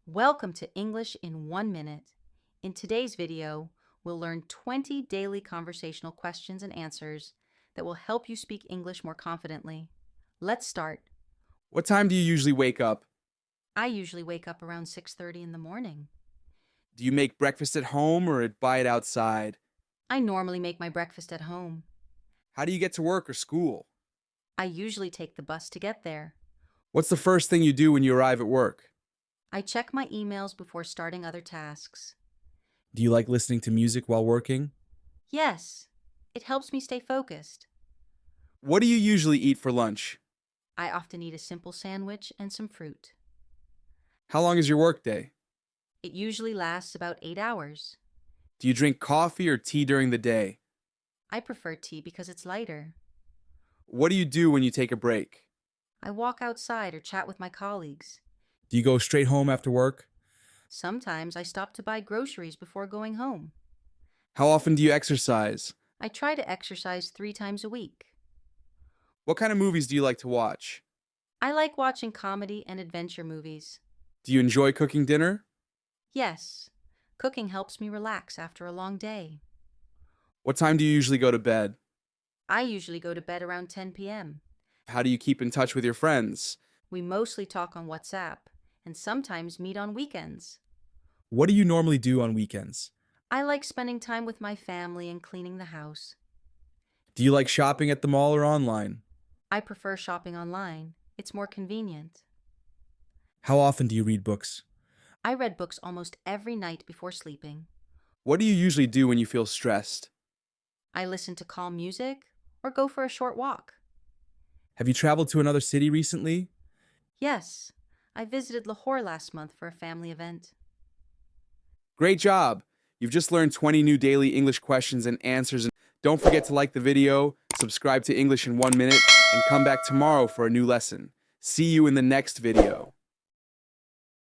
Welcome to English in 1 minute. In today's video, we'll learn 20 daily conversational questions and answers that will help you speak English more confidently. Let's start. What time do you usually wake up? I usually wake up around 6:30 in the morning. Do you make breakfast at home or buy it outside? I normally make my breakfast at home. How do you get to work or school? I usually take the bus to get there. What's the first thing you do when you arrive at work? I check my emails before starting other tasks. Do you like listening to music while working? Yes, it helps me stay focused. What do you usually eat for lunch? I often eat a simple sandwich and some fruit. How long is your workday? It usually lasts about 8 hours. Do you drink coffee or tea during the day? I prefer tea because it's lighter. What do you do when you take a break? I walk outside or chat with my colleagues. Do you go straight home after work? Sometimes I stop to buy groceries before going home. How often do you exercise? I try to exercise 3 times a week. What kind of movies do you like to watch? I like watching comedy and adventure movies. Do you enjoy cooking dinner? Yes, cooking helps me relax after a long day. What time do you usually go to bed? I usually go to bed around 10 p.m. How do you keep in touch with your friends? We mostly talk on WhatsApp and sometimes meet on weekends. What do you normally do on weekends? I like spending time with my family and cleaning the house. Do you like shopping at the mall or online? I prefer shopping online. It's more convenient. How often do you read books? I read books almost every night before sleeping. What do you usually do when you feel stressed? I listen to calm music or go for a short walk. Have you traveled to another city recently? Yes, I visited Lahore last month for a family event. Great job! You've just learned 20 new daily English questions and answers. And don't forget to like the video, subscribe to English in 1 minute, and come back tomorrow for a new lesson. See you in the next video.